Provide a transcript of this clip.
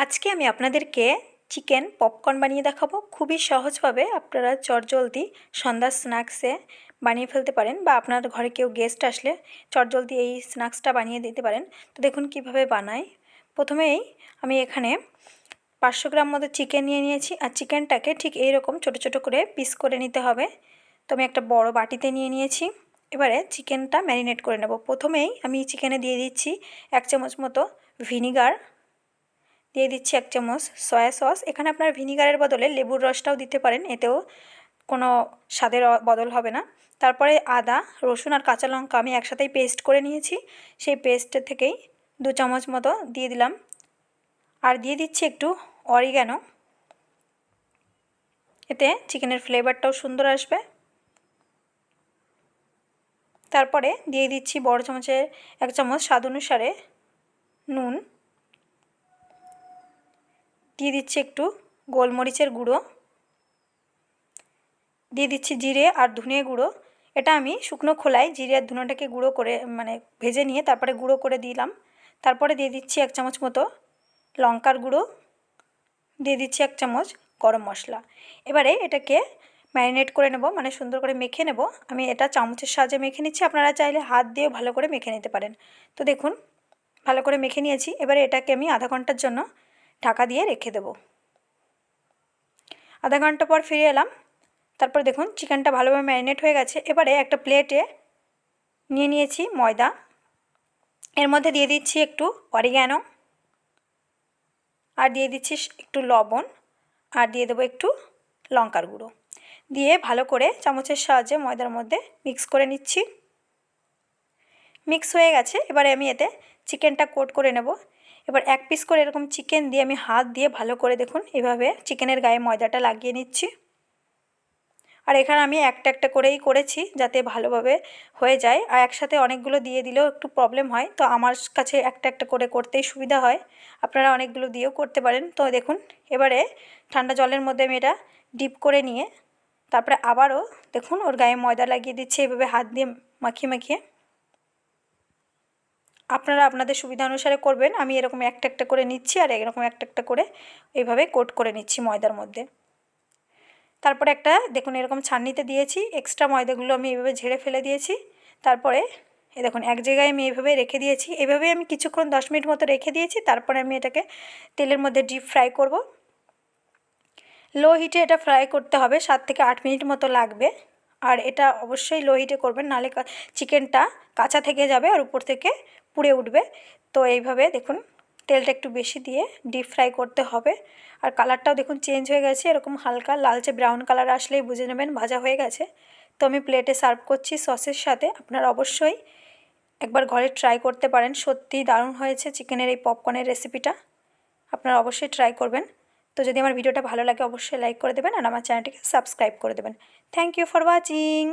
আজকে আমি আপনাদেরকে চিকেন পপকর্ন বানিয়ে দেখাবো। খুবই সহজভাবে আপনারা চটজলদি সন্ধ্যার স্ন্যাক্সে বানিয়ে ফেলতে পারেন, বা আপনার ঘরে কেউ গেস্ট আসলে চটজলদি এই স্ন্যাক্সটা বানিয়ে দিতে পারেন। তো দেখুন কিভাবে বানাই। প্রথমেই আমি এখানে 500 গ্রাম মতো চিকেন নিয়ে নিয়েছি, আর চিকেনটাকে ঠিক এইরকম ছোটো ছোটো করে পিস করে নিতে হবে। তো আমি একটা বড় বাটিতে নিয়ে নিয়েছি। এবারে চিকেনটা ম্যারিনেট করে নেব। প্রথমেই আমি চিকেনে দিয়ে দিচ্ছি 1 চামচ মতো ভিনিগার, দিয়ে দিচ্ছি 1 চামচ সয়া সস। এখানে আপনার ভিনিগারের বদলে লেবুর রসটাও দিতে পারেন, এতেও কোনো স্বাদের বদল হবে না। তারপরে আদা, রসুন আর কাঁচা লঙ্কা আমি একসাথেই পেস্ট করে নিয়েছি, সেই পেস্ট থেকেই 2 চামচ মতো দিয়ে দিলাম। আর দিয়ে দিচ্ছি একটু অরিগ্যানো, এতে চিকেনের ফ্লেভারটাও সুন্দর আসবে। তারপরে দিয়ে দিচ্ছি বড় চামচের 1 চামচ স্বাদ অনুসারে নুন, দিয়ে দিচ্ছি একটু গোলমরিচের গুঁড়ো, দিয়ে দিচ্ছি জিরে আর ধনে গুঁড়ো। এটা আমি শুকনো খোলায় জিরে আর ধনেটাকে গুঁড়ো করে ভেজে নিয়ে তারপরে গুঁড়ো করে দিলাম। তারপরে দিয়ে দিচ্ছি 1 চামচ মতো লঙ্কার গুঁড়ো, দিয়ে দিচ্ছি 1 চামচ গরম মশলা। এবারে এটাকে ম্যারিনেট করে নেব, সুন্দর করে মেখে নেব। আমি এটা চামচের সাহায্যে মেখে নিচ্ছি, আপনারা চাইলে হাত দিয়েও ভালো করে মেখে নিতে পারেন। তো দেখুন ভালো করে মেখে নিয়েছি। এবারে এটাকে আমি আধা ঘন্টার জন্য ঢাকা দিয়ে রেখে দেব। আধা ঘন্টা পর ফিরে এলাম। তারপর দেখুন চিকেনটা ভালোভাবে ম্যারিনেট হয়ে গেছে। এবারে একটা প্লেটে নিয়ে নিয়েছি ময়দা, এর মধ্যে দিয়ে দিচ্ছি একটু অরিগ্যানো, আর দিয়ে দিচ্ছি একটু লবণ, আর দিয়ে দেবো একটু লঙ্কার গুঁড়ো। দিয়ে ভালো করে চামচের সাহায্যে ময়দার মধ্যে মিক্স করে নিচ্ছি। মিক্স হয়ে গেছে। এবারে আমি এতে চিকেনটা কোট করে নেব। এবার 1 পিস করে এরকম চিকেন দিয়ে আমি হাত দিয়ে ভালো করে দেখুন এভাবে চিকেনের গায়ে ময়দাটা লাগিয়ে নিচ্ছি। আর এখানে আমি একটা একটা করেই করেছি যাতে ভালোভাবে হয়ে যায়, আর একসাথে অনেকগুলো দিয়ে দিলেও একটু প্রবলেম হয়। তো আমার কাছে একটা একটা করে করতেই সুবিধা হয়, আপনারা অনেকগুলো দিয়েও করতে পারেন। তো দেখুন এবারে ঠান্ডা জলের মধ্যে আমি এটা ডিপ করে নিয়ে তারপরে আবারও দেখুন ওর গায়ে ময়দা লাগিয়ে দিচ্ছি, এভাবে হাত দিয়ে মাখিয়ে মাখিয়ে। আপনারা আপনাদের সুবিধা অনুসারে করবেন। আমি এরকম একটা একটা করে নিচ্ছি, আর এরকম একটা একটা করে এইভাবে কোট করে নিচ্ছি ময়দার মধ্যে। তারপরে একটা দেখুন এরকম ছাঁকনিতে দিয়েছি, এক্সট্রা ময়দাগুলো আমি এইভাবে ঝেড়ে ফেলে দিয়েছি। তারপরে এই দেখুন এক জায়গায় আমি এইভাবে রেখে দিয়েছি। এভাবে আমি কিছুক্ষণ 10 মিনিট মতো রেখে দিয়েছি। তারপরে আমি এটাকে তেলের মধ্যে ডিপ ফ্রাই করব। লো হিটে এটা ফ্রাই করতে হবে, 7 থেকে 8 মিনিট মতো লাগবে। আর এটা অবশ্যই লো হিটে করবেন, নাহলে চিকেনটা কাঁচা থেকে যাবে আর উপর থেকে পুড়ে উঠবে। তো এইভাবে দেখুন তেলটা একটু বেশি দিয়ে ডিপ ফ্রাই করতে হবে। আর কালারটাও দেখুন চেঞ্জ হয়ে গেছে, এরকম হালকা লালচে ব্রাউন কালার আসলেই বুঝে নেবেন ভাজা হয়ে গেছে। তো আমি প্লেটে সার্ভ করছি সসের সাথে। আপনারা অবশ্যই একবার ঘরে ট্রাই করতে পারেন, সত্যিই দারুণ হয়েছে চিকেনের এই পপকর্নের রেসিপিটা। আপনারা অবশ্যই ট্রাই করবেন। তো যদি আমার ভিডিওটা ভালো লাগে অবশ্যই লাইক করে দেবেন, আর আমার চ্যানেলটিকে সাবস্ক্রাইব করে দেবেন। Thank you for watching.